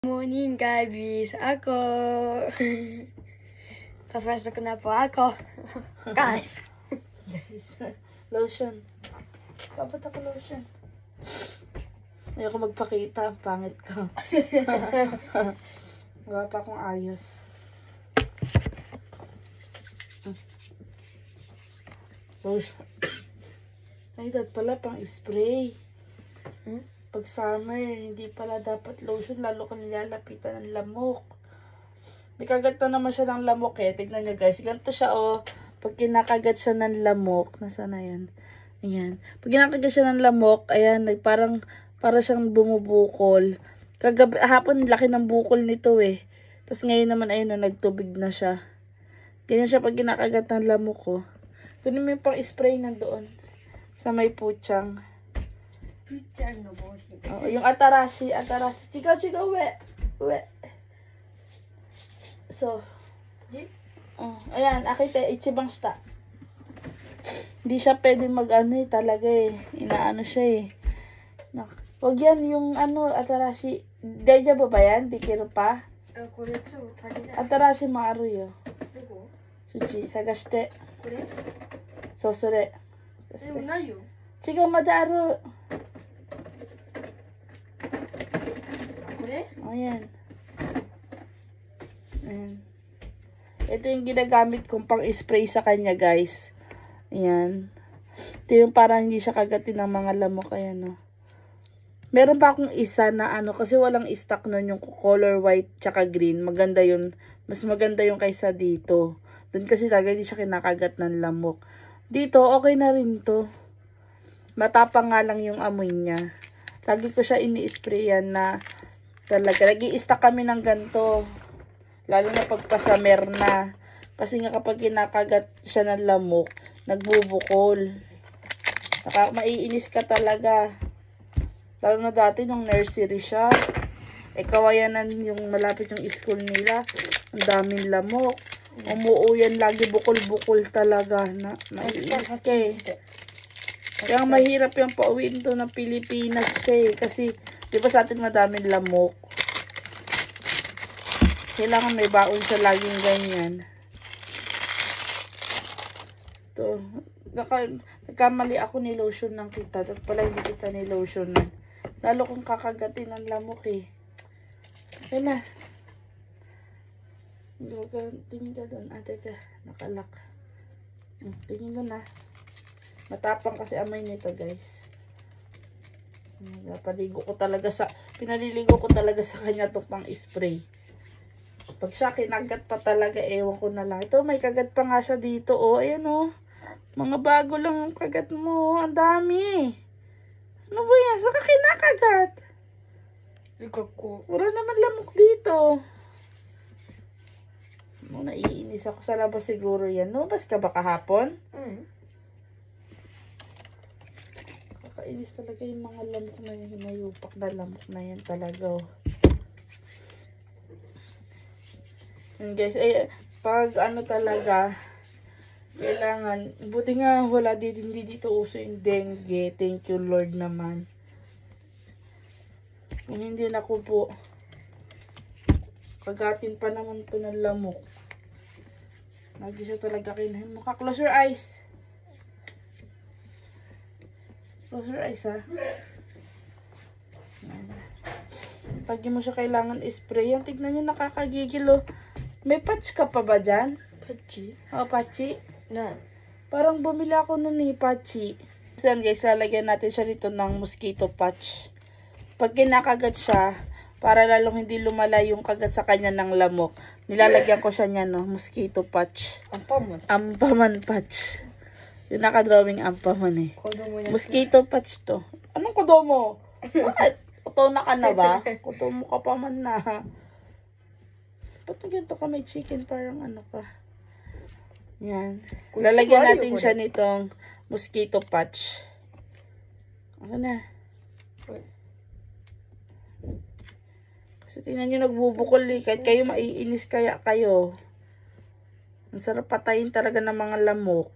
Morning guys, ako. Papasok ko na po ako. Guys. Lotion. Dapat ako lotion. Ayoko magpakita. Pangit ko. Wala pa akong ayos. Lotion. Ay, dad pala pang spray. Pag summer, hindi pala dapat lotion. Lalo kung nilalapitan ng lamok. May kagat na naman siya ng lamok eh. Tignan nyo guys. Ganito siya oh. Pag kinakagat siya ng lamok. Nasaan na yan? Ayan. Pag kinakagat siya ng lamok. Ayan. Para siyang bumubukol. Hapon laki ng bukol nito eh. Tapos ngayon naman ayun nagtubig na siya. Ganyan siya pag kinakagat ng lamok ko. Oh. Kunin mo yung pang spray nandoon. Sa may putyang. Oh, yung atarashi. Chigaw, we. So, ayan, akite, ichibang shita. Hindi siya pwede mag-ano talaga eh. Inaano siya eh. Wag yan, yung atarashi. Deja ba yan? Dikiru pa? Atarashi maaru yo. Suchi, sagashite. So, sure. Chigaw, madaru. Ayan. Ayan. Ito yung ginagamit kong pang-spray sa kanya, guys. Ayan. Ito yung parang hindi siya kagatin ng mga lamok. Ayan, oh. Meron pa akong isa na kasi walang stock nun yung color white tsaka green. Maganda yun. Mas maganda yung kaysa dito. Doon kasi talaga hindi siya kinakagat ng lamok. Dito, okay na rin to. Matapang nga lang yung amoy niya. Lagi ko siya ini-sprayan na talaga. Nag-i-stock kami ng ganito. Lalo na pagpasamer na. Kasi nga kapag kinakagat siya ng lamok, nagbubukol. Maiinis ka talaga. Lalo na dati nung nursery siya. Kawayanan yung malapit yung school nila. Ang daming lamok. Umuuyan lagi bukol-bukol talaga. Maiinis ka eh. Kaya mahirap yung pauwiin to ng Pilipinas siya eh. Kasi, di ba sa atin madaming lamok? Kailangan may baon siya laging ganyan. Ito. Nagkamali ako ni lotion ng kita. Dapat pala hindi kita ni lotion na. Lalo kung kakagatin ng lamok eh. Yan na. Tingin ka doon. Teka. Nakalak. Tingin doon na. Matapang kasi amoy nito, guys. Pinaliligo ko talaga sa kanya itong pang spray. Pag siya kinagat pa talaga, ewan ko na lang. Ito, may kagat pa nga siya dito, oh. Ayan, oh. Mga bago lang ang kagat mo. Ang dami. Ano ba yan? Saka kinakagat? Wala naman lamok dito. Naiinis ako sa labas siguro yan. Lumabas ka ba kahapon? Kainis talaga yung mga lamok na yun, hinayupak na lamok na yan talaga. Oh. And guys, pag talaga, kailangan, buti nga wala hindi dito uso yung dengue. Thank you Lord naman. Kung hindi na ko po, kagatin pa naman to ng lamok. Lagi siya talaga kinahin mo. Close your eyes. Close your eyes, ha. Pag mo siya kailangan spray, yan. Tignan nyo, nakakagigil, oh. May patch ka pa ba dyan? Patchy? Oh, patchy? Na. Parang bumili ako nun ni patchy. Yan, guys, lalagyan natin siya dito ng mosquito patch. Pag kinakagat siya, para lalong hindi lumala yung kagat sa kanya ng lamok, nilalagyan ko siya niyan, no, mosquito patch. Ampaman patch. Yung naka-drawing ampaman eh. Mosquito patch to. Anong kodomo? Kuto na ka na ba? Kodomo ka pa man na. Ba't na ganito ka may chicken? Parang ka. Yan. Lalagyan natin siya nitong mosquito patch. Ako na. Kasi tingnan nyo nagbubukol eh. Kahit kayo maiinis kaya kayo. Ang sarap patayin talaga ng mga lamok.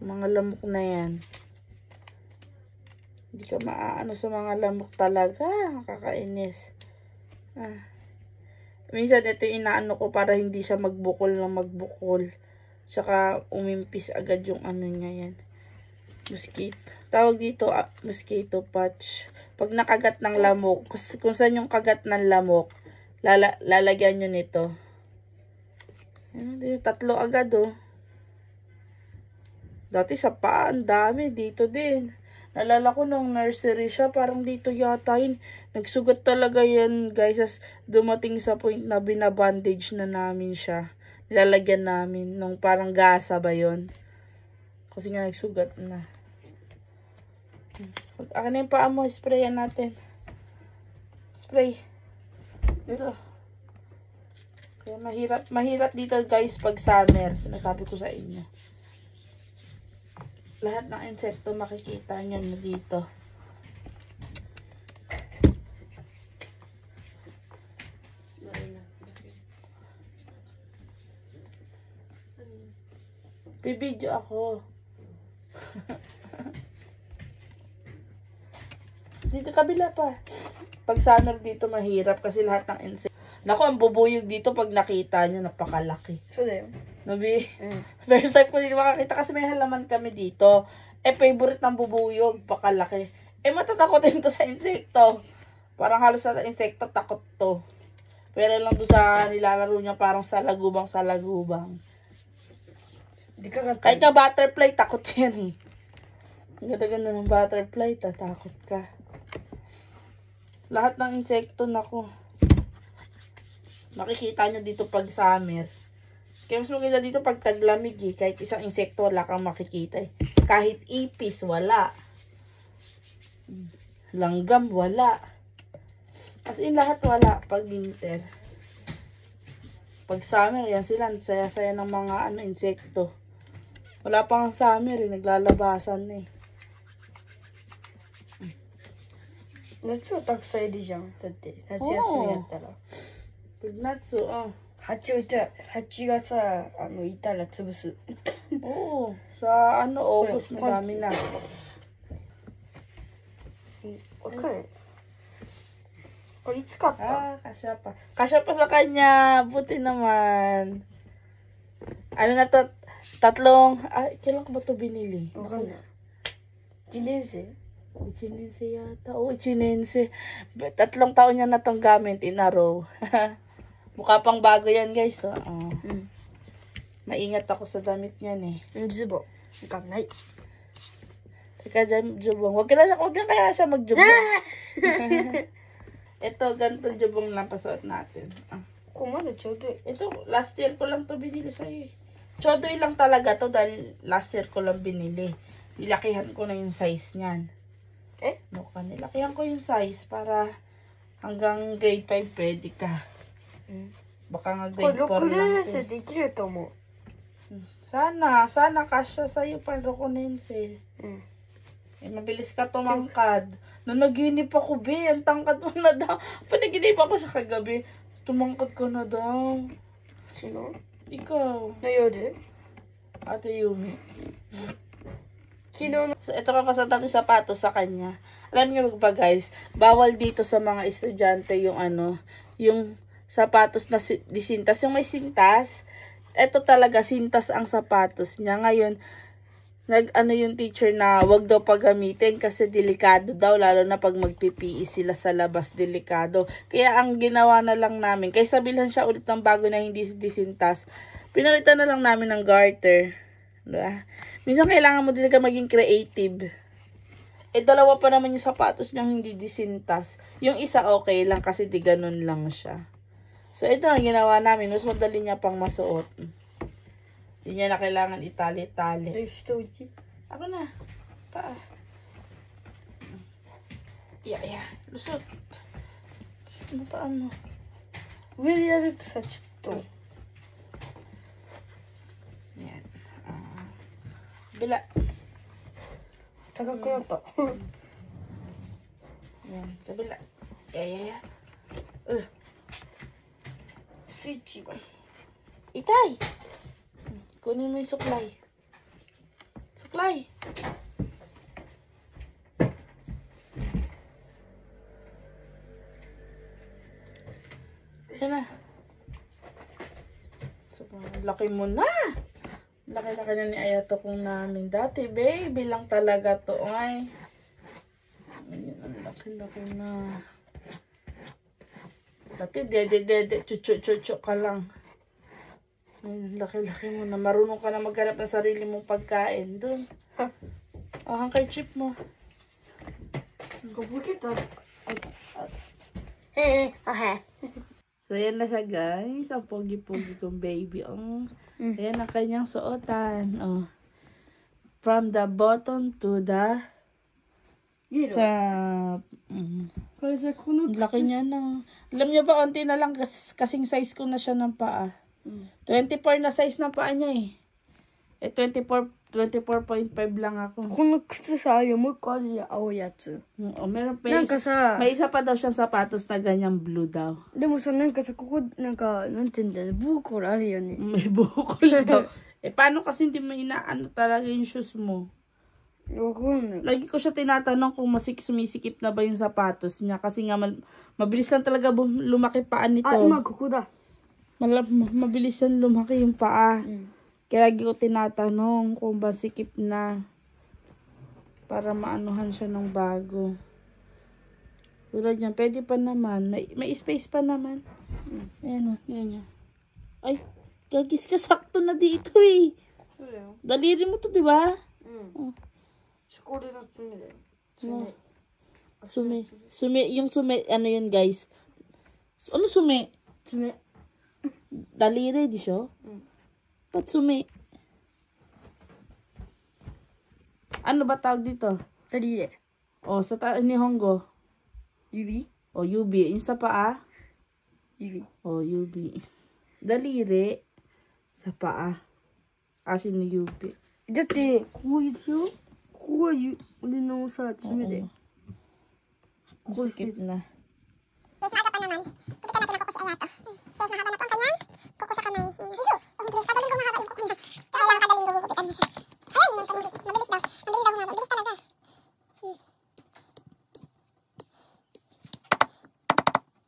Mga lamok na yan. Hindi ka maaano sa mga lamok talaga. Kakainis. Minsan ito yung inaano ko para hindi siya magbukol na magbukol. Tsaka umimpis agad yung ano niya yan. Mosquito. Tawag dito mosquito patch. Pag nakagat ng lamok, kung saan yung kagat ng lamok, lalagyan nyo nito. Tatlo agad oh. Dati sa paa, ang dami. Dito din. Nalala ko nung nursery siya, parang dito yata yun. Nagsugat talaga yan, guys. As dumating sa point na binabandage na namin siya. Nilalagyan namin nung parang gasa ba yun. Kasi nga nagsugat na. Akin na yung paa mo, sprayan natin. Spray. Dito. Kaya mahirap dito guys pag summer. Sinasabi ko sa inyo. Lahat ng insekto makikita nyo na dito. Bibidyo ako. Dito kabila pa. Pag summer dito mahirap kasi lahat ng insekto. Naku, ang bubuyog dito pag nakita nyo, napakalaki. So, there. Nabi, first time ko din makakita kasi may halaman kami dito. Favorite ng bubuyog, pakalaki. Matatakotin to sa insekto. Parang halos sa insekto, takot to. Pero lang doon sa nilalaro niya, parang salagubang. Di ka Kahit nga butterfly, takot yan eh. Ang ganda-ganda ng butterfly, tatakot ka. Lahat ng insekto, naku. Makikita nyo dito pag summer. Kaya mas maganda dito pag taglamig eh. Kahit isang insekto wala kang makikita eh. Kahit ipis wala. Langgam wala. As in lahat wala pag winter. Pag summer yan sila. Saya-saya ng mga insekto. Wala pang summer eh. Naglalabasan eh. 夏はたくさんいるじゃん。だって夏休みやったら。Pag natsu,蜂がさ、いたら潰す。Oo. Sa August madami na. わかる。これいつ買った？ Kasya pa. Kasya pa sa kanya. Buti naman. Ano na to? Tatlong, kailan ko ba to binili? わかんない。1年生？ Ichinense yata. Oo, Ichinense. 3 taon niya na tong gamit in a row. Mukha pang bago yan, guys. Maingat ako sa damit niyan eh. Zubo. Ikanay. Teka, jubong. Huwag na kaya siya magjubong. Ito, ganito jubong lang pasuot natin. Kumano, chodoy. Ito, last year ko lang to binili sa'yo eh. Chodoy lang talaga to dahil last year ko lang binili. Nilakihan ko na yung size niyan. Nilakihan ko yung size para hanggang grade 5 pwede ka. Baka nga grade 4 lang. Sana kasya sa'yo pa rokonense. Mabilis ka tumangkad. Nung naginip ako, be, ang tangkad mo na daw. Panaginip ako sa kagabi. Tumangkad ka na daw. Sino? Ikaw. Nayode? Ate Yumi. Sino? So, ito pa sa tatong sapatos sa kanya. Alam niyo ba guys, bawal dito sa mga estudyante yung yung sapatos na disintas. Yung may sintas, ito talaga sintas ang sapatos niya. Ngayon, yung teacher na wag daw paggamitin kasi delikado daw, lalo na pag magpipi sila sa labas, delikado. Kaya ang ginawa na lang namin, kaysa bilhan siya ulit ng bago na hindi disintas, pinalitan na lang namin ng garter. Diba? Minsan kailangan mo din ka maging creative. Dalawa pa naman yung sapatos niyang hindi disintas. Yung isa okay lang kasi di ganun lang siya. So, ito ang ginawa namin. Mas madali niya pang masuot. Hindi niya na kailangan itali-tali. Ako na. Paa. Yeah. Lusot. Ano paa mo? Really, sa chito. Yan. Bila. Tagak na to. Yan. Kabila. Yeah. Switch. Itay! Kunin mo yung suklay. Suklay! Yan na. So, laki mo na. Laki-laki na ni Ayato kong namin. Dati, baby lang talaga to. Ay. Ayan, ang laki-laki na. Dati, dede, chuchu ka lang. Ay, laki-laki mo na. Marunong ka na maghanap ng sarili mong pagkain. Doon. Oh, handkerchief mo. So, yan na siya, guys. Ang pogi-pogi kong baby. Oh. Ayan ang kanyang suotan. Oh. From the bottom to the top. Laki niya na. Alam niyo ba, onti na lang kasing size ko na siya ng paa. 24 na size ng paa niya eh. 24.5 lang ako. この靴さ、もう一個あるじゃん、青いやつ。 Oo, meron pa なんかさ、 may isa pa daw siyang sapatos na ganyang blue daw. でもさ、なんかさ、ここ、なんか、なんて言うんだよね、ブーコルあるよね。 May bukol daw. Paano kasi hindi mo inaano talaga yung shoes mo? わかんない。 Lagi ko siya tinatanong kung sumisikip na ba yung sapatos niya. Kasi nga, mabilis lang talaga lumaki paan nito. あ、今ここだ。 Mabilis yan lumaki yung paa. Kaya lagi ko tinatanong kung ba sikip na. Para maanuhan siya ng bago. Tulad yan, pwede pa naman. May space pa naman. Ayan o, yan. Ay, gagis ka, sakto na dito eh. Daliri mo to, di ba? Sume, yung sume, ano yun guys? Ano sume? Sume. Daliri, di siya? Ba't sume? Ano ba tawag dito? Daliri. O, sa Nihongo. Yubi? O, yubi. Yung sa paa? Yubi. O, yubi. Daliri. Sa paa. Kasi ni yubi. だって、こういうでしょ、ここが俺のさ、爪だよ。 Sikip na. Sa aga pa naman, gupitan natin ang kuko si Ayato. Safe, mahaba na po ang kanyang kuko sa kamay. Iso! Oh, bilis. Kadaling gumahaba yung kuko niya. Kailangan kadaling gugupitan mo siya. Ayun, mabilis daw. Mabilis daw humaba. Mabilis talaga.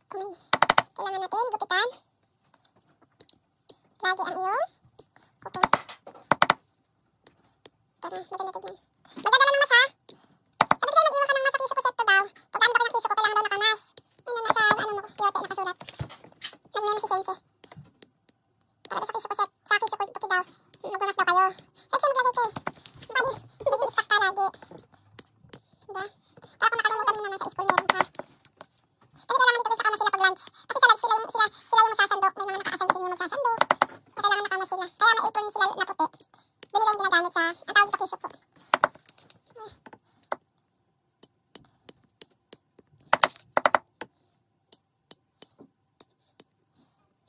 Kumay. Kailangan natin gupitan. Lagi ang iyong kuko. Para maganda tignan. Maganda naman mas ha. Sabi ko sa'yo, mag-iwan ka ng mas sa kisyo ko set to daw. Pag ano pa rin ang kisyo ko, kailangan daw nakamas. Ano nasa, ano mo, kiyote nakasulat. Nag-memo si Sensei. Para daw sa kisyo ko set, sa kisyo ko tuki daw. Magbunas daw kayo. Sensei, maglagay ka eh. Nag-i-stack ka lagi. Diba? Para kung nakalimutan mo naman sa school, meron ka. Kasi kailangan dito sa kama sila pag lunch. Kasi sa lunch, sila yung magsasandok. May mga naka-assign sa inyo magsasandok. Kaya kailangan nakama sila. Kaya may apron sila na puti. Doon nila yung ginagamit sa, ang tawag sa kisyo ko.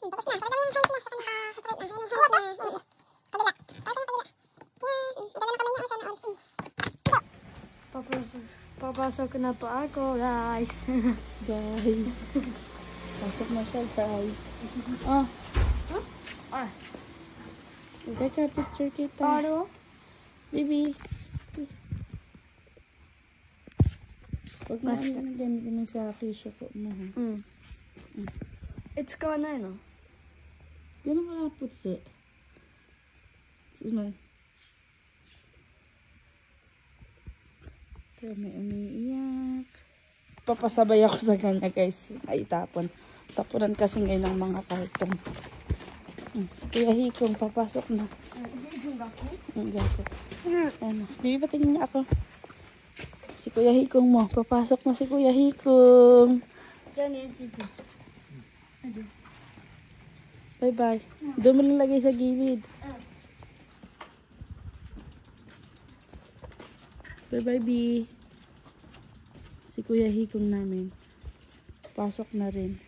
Tapos na. Pakita mo yung hands mo sa kanya. Kabila. Pakita mo yung kabila. Yan. Dala na kami niya. Sana all. Papasok na po ako, guys. Guys. Pasok na siya, guys. Oh. Ah. Teka, picture kita. Ano? Baby. Huwag mo gamitin sa kisyo ko mo.使わないの？ Ganun ka lang putsi. Excuse me. Kaya may umiiyak. Papasabay ako sa kanya guys. Ay, tapon. Tapunan kasi ngayon ng mga karton. Si Kuya Hikong, papasok na. Ang gato. Ano, bibipatin niya ako. Si Kuya Hikong mo. Papasok na si Kuya Hikong. Diyan eh, Pipi. Bye-bye. Doon mo lang lagay sa gilid. Bye-bye, B. Si Kuya Hikong namin. Pasok na rin.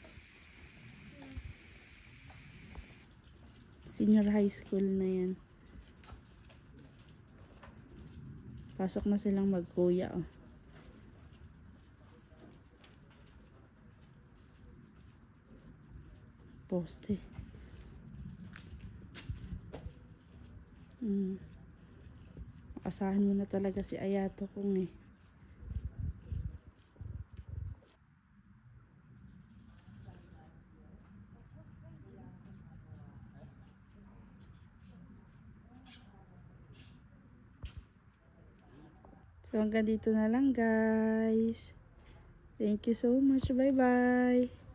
Senior high school na yan. Pasok na silang magkuya. Oh. Poste. Asahan mo na talaga si Ayato kong eh. So hanggang dito na lang guys. Thank you so much. Bye bye.